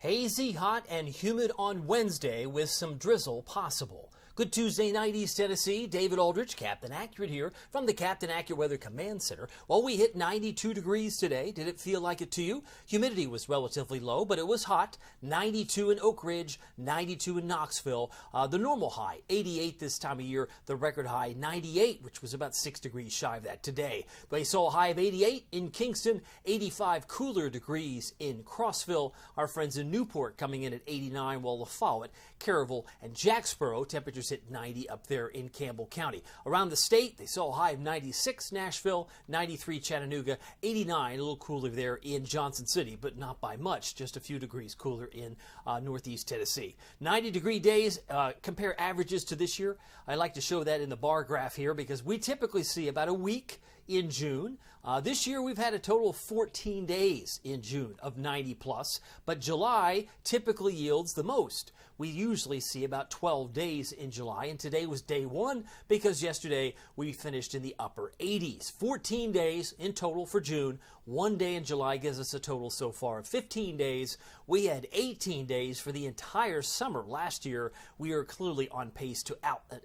Hazy, hot, and humid on Wednesday with some drizzle possible. Good Tuesday night, East Tennessee. David Aldrich, Captain Accurate here from the Captain Accurate Weather Command Center. Well, we hit 92 degrees today. Did it feel like it to you? Humidity was relatively low, but it was hot. 92 in Oak Ridge, 92 in Knoxville. The normal high, 88 this time of year. The record high, 98, which was about 6 degrees shy of that today. They saw a high of 88 in Kingston, 85 cooler degrees in Crossville. Our friends in Newport coming in at 89, while La Follette, Caryville, and Jacksboro, temperatures hit 90 up there in Campbell County. Around the state, they saw a high of 96 Nashville, 93 Chattanooga, 89, a little cooler there in Johnson City, but not by much, just a few degrees cooler in northeast Tennessee. 90-degree days, compare averages to this year. I like to show that in the bar graph here because we typically see about a week in June. This year we've had a total of 14 days in June of 90 plus, but July typically yields the most. We usually see about 12 days in July, and today was day one because yesterday we finished in the upper 80s. 14 days in total for June. 1 day in July gives us a total so far of 15 days. We had 18 days for the entire summer last year. We are clearly on pace to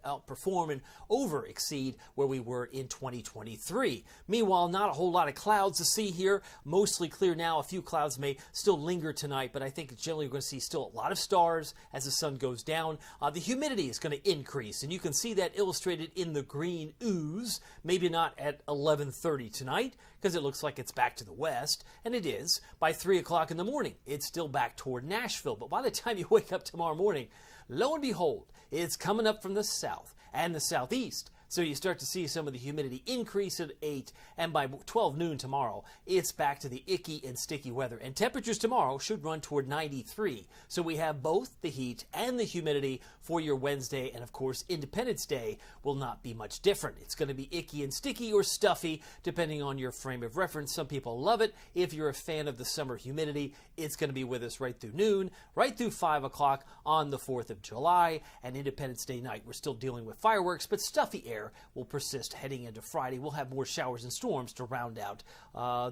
outperform and over-exceed where we were in 2023. Meanwhile, not a whole lot of clouds to see here. Mostly clear now. A few clouds may still linger tonight, but I think generally we're going to see still a lot of stars as the sun goes down. The humidity is going to increase, and you can see that illustrated in the green ooze. Maybe not at 11:30 tonight, because it looks like it's back to the west, and it is. By 3 o'clock in the morning, it's still back toward Nashville. But by the time you wake up tomorrow morning, lo and behold, it's coming up from the south and the southeast. So you start to see some of the humidity increase at 8, and by 12 noon tomorrow, it's back to the icky and sticky weather. And temperatures tomorrow should run toward 93. So we have both the heat and the humidity for your Wednesday, and of course, Independence Day will not be much different. It's going to be icky and sticky or stuffy, depending on your frame of reference. Some people love it. If you're a fan of the summer humidity, it's going to be with us right through noon, right through 5 o'clock on the 4th of July, and Independence Day night. We're still dealing with fireworks, but stuffy air will persist heading into Friday. We'll have more showers and storms to round out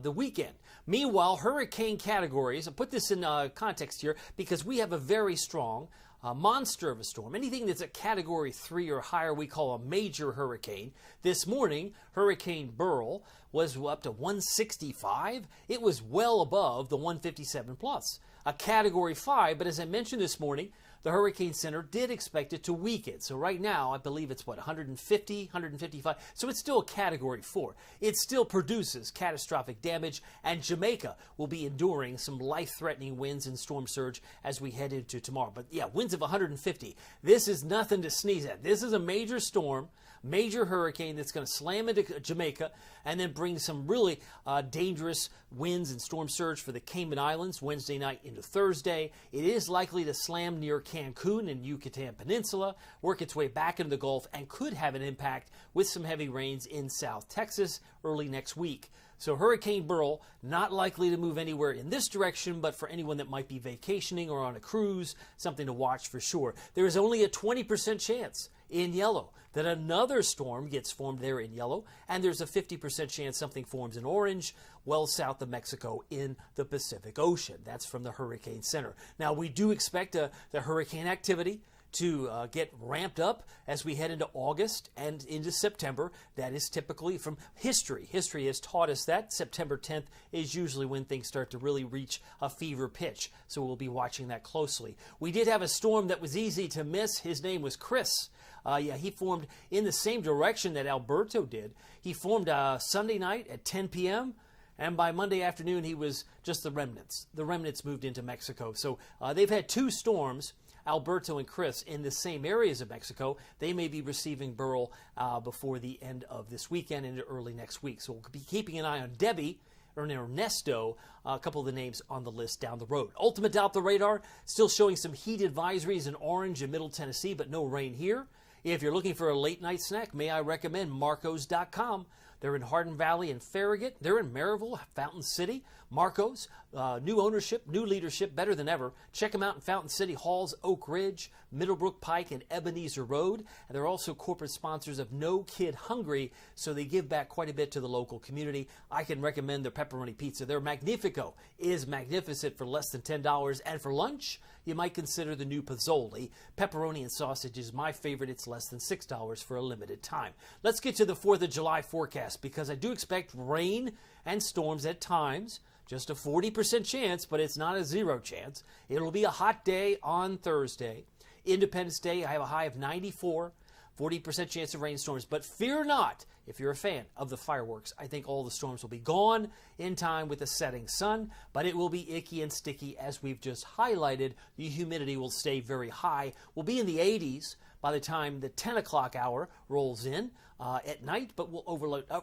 the weekend. Meanwhile, hurricane categories, I'll put this in context here because we have a very strong monster of a storm. Anything that's a category 3 or higher we call a major hurricane. This morning, Hurricane Beryl was up to 165. It was well above the 157 plus. A category 5, but as I mentioned this morning, the Hurricane Center did expect it to weaken. So right now, I believe it's 150, 155. So it's still a category 4. It still produces catastrophic damage, and Jamaica will be enduring some life-threatening winds and storm surge as we head into tomorrow. But yeah, winds of 150. This is nothing to sneeze at. This is a major storm, major hurricane that's going to slam into Jamaica and then bring some really dangerous winds and storm surge for the Cayman Islands Wednesday night into Thursday. It is likely to slam near Cancun and Yucatan Peninsula, work its way back into the Gulf, and could have an impact with some heavy rains in South Texas early next week. So Hurricane Beryl, not likely to move anywhere in this direction, but for anyone that might be vacationing or on a cruise, something to watch for sure. There is only a 20% chance in yellow that another storm gets formed there in yellow, and there's a 50% chance something forms in orange well south of Mexico in the Pacific Ocean. That's from the Hurricane Center. Now, we do expect the hurricane activity to get ramped up as we head into August and into September. That is typically from history. History has taught us that September 10th is usually when things start to really reach a fever pitch. So we'll be watching that closely. We did have a storm that was easy to miss. His name was Chris. He formed in the same direction that Alberto did. He formed Sunday night at 10 p.m., and by Monday afternoon, he was just the remnants. The remnants moved into Mexico. So they've had two storms, Alberto and Chris, in the same areas of Mexico. They may be receiving Beryl before the end of this weekend into early next week. So we'll be keeping an eye on Debbie or Ernesto, a couple of the names on the list down the road. Ultimate out the radar, still showing some heat advisories in orange in Middle Tennessee, but no rain here. If you're looking for a late night snack, may I recommend Marcos.com. They're in Hardin Valley and Farragut. They're in Maryville, Fountain City. Marco's, new ownership, new leadership, better than ever. Check them out in Fountain City, Halls, Oak Ridge, Middlebrook Pike, and Ebenezer Road. And they're also corporate sponsors of No Kid Hungry, so they give back quite a bit to the local community. I can recommend their pepperoni pizza. Their Magnifico is magnificent for less than $10. And for lunch, you might consider the new Pozzoli. Pepperoni and sausage is my favorite. It's less than $6 for a limited time. Let's get to the 4th of July forecast, because I do expect rain and storms at times. Just a 40% chance, but it's not a 0 chance. It'll be a hot day on Thursday. Independence Day, I have a high of 94, 40% chance of rainstorms. But fear not, if you're a fan of the fireworks. I think all the storms will be gone in time with the setting sun, but it will be icky and sticky as we've just highlighted. The humidity will stay very high. We'll be in the 80s by the time the 10 o'clock hour rolls in at night, but we'll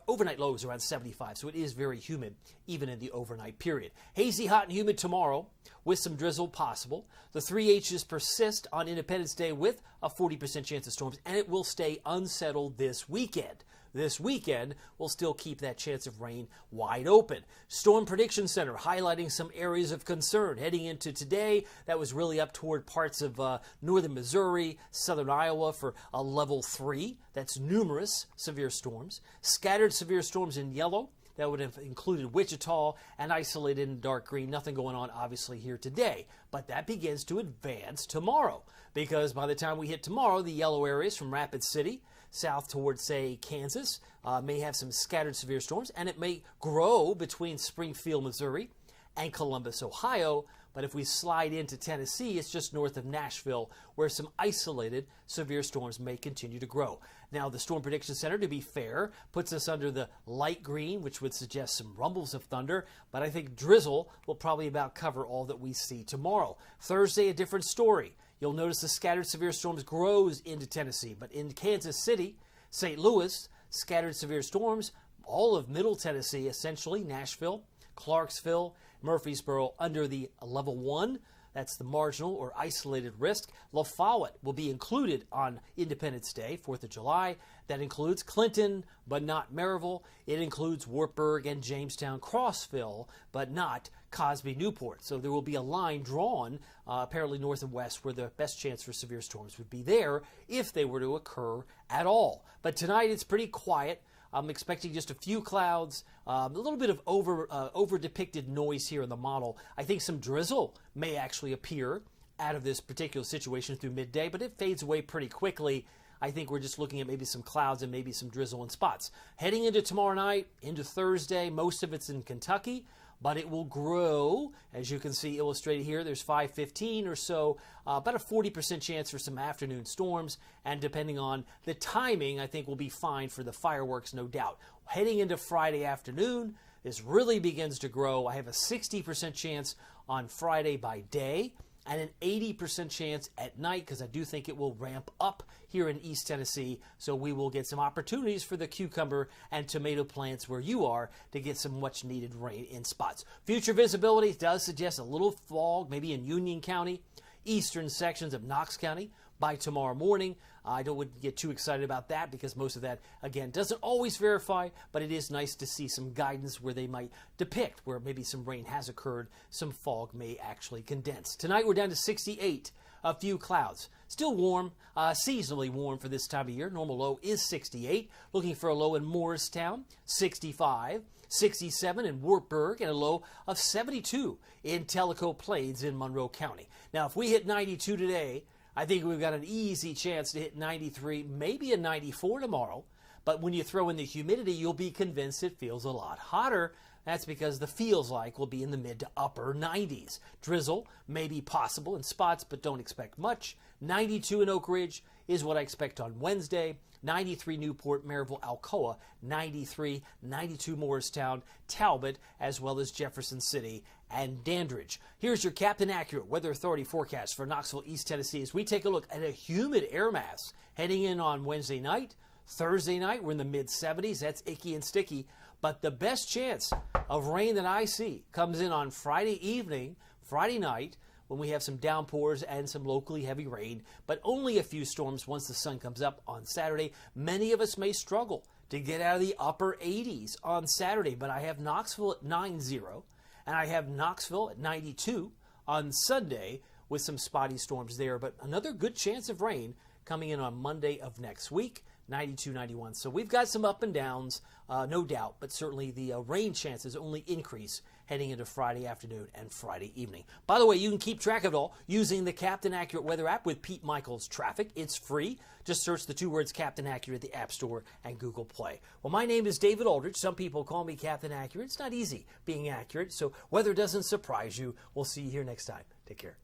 overnight lows around 75, so it is very humid even in the overnight period. Hazy, hot, and humid tomorrow with some drizzle possible. The 3 H's persist on Independence Day with a 40% chance of storms, and it will stay unsettled this weekend. This weekend will still keep that chance of rain wide open. Storm Prediction Center highlighting some areas of concern heading into today. That was really up toward parts of northern Missouri, southern Iowa for a level 3. That's numerous severe storms. Scattered severe storms in yellow. That would have included Wichita and isolated in dark green. Nothing going on, obviously, here today. But that begins to advance tomorrow, because by the time we hit tomorrow, the yellow areas from Rapid City south towards, say, Kansas may have some scattered severe storms, and it may grow between Springfield, Missouri, and Columbus, Ohio. But if we slide into Tennessee, it's just north of Nashville, where some isolated severe storms may continue to grow. Now, the Storm Prediction Center, to be fair, puts us under the light green, which would suggest some rumbles of thunder, but I think drizzle will probably about cover all that we see tomorrow. Thursday, a different story. You'll notice the scattered severe storms grows into Tennessee, but in Kansas City, St. Louis, scattered severe storms, all of Middle Tennessee, essentially, Nashville, Clarksville, Murfreesboro under the level 1. That's the marginal or isolated risk. La Follette will be included on Independence Day, 4th of July. That includes Clinton, but not Maryville. It includes Wartburg and Jamestown, Crossville, but not Cosby, Newport. So there will be a line drawn, apparently north and west, where the best chance for severe storms would be there if they were to occur at all. But tonight it's pretty quiet. I'm expecting just a few clouds, a little bit of over-depicted noise here in the model. I think some drizzle may actually appear out of this particular situation through midday, but it fades away pretty quickly. I think we're just looking at maybe some clouds and maybe some drizzle in spots. Heading into tomorrow night, into Thursday, most of it's in Kentucky, but it will grow. As you can see illustrated here, there's 515 or so, about a 40% chance for some afternoon storms, and depending on the timing, I think we'll be fine for the fireworks, no doubt. Heading into Friday afternoon, this really begins to grow. I have a 60% chance on Friday by day, and an 80% chance at night, because I do think it will ramp up here in East Tennessee, so we will get some opportunities for the cucumber and tomato plants where you are to get some much needed rain in spots. Future visibility does suggest a little fog, maybe in Union County, eastern sections of Knox County by tomorrow morning. I wouldn't get too excited about that, because most of that, again, doesn't always verify, but it is nice to see some guidance where they might depict where maybe some rain has occurred, some fog may actually condense. Tonight we're down to 68, a few clouds. Still warm, seasonally warm for this time of year. Normal low is 68. Looking for a low in Morristown, 65. 67 in Wartburg, and a low of 72 in Tellico Plains in Monroe County. Now, if we hit 92 today, I think we've got an easy chance to hit 93, maybe a 94 tomorrow. But when you throw in the humidity, you'll be convinced it feels a lot hotter. That's because the feels like will be in the mid to upper 90s. Drizzle may be possible in spots, but don't expect much. 92 in Oak Ridge is what I expect on Wednesday. 93 Newport, Maryville, Alcoa, 93, 92 Morristown, Talbot, as well as Jefferson City and Dandridge. Here's your Captain Accurate Weather Authority forecast for Knoxville, East Tennessee, as we take a look at a humid air mass heading in on Wednesday night. Thursday night, we're in the mid-70s. That's icky and sticky. But the best chance of rain that I see comes in on Friday evening, Friday night, when we have some downpours and some locally heavy rain, but only a few storms once the sun comes up on Saturday. Many of us may struggle to get out of the upper 80s on Saturday, but I have Knoxville at 90, And I have Knoxville at 92 on Sunday with some spotty storms there. But another good chance of rain coming in on Monday of next week, 92, 91. So we've got some up and downs, no doubt. But certainly the rain chances only increase heading into Friday afternoon and Friday evening. By the way, you can keep track of it all using the Captain Accurate Weather app with Pete Michaels Traffic. It's free. Just search the two words Captain Accurate at the App Store and Google Play. Well, my name is David Aldrich. Some people call me Captain Accurate. It's not easy being accurate, so weather doesn't surprise you. We'll see you here next time. Take care.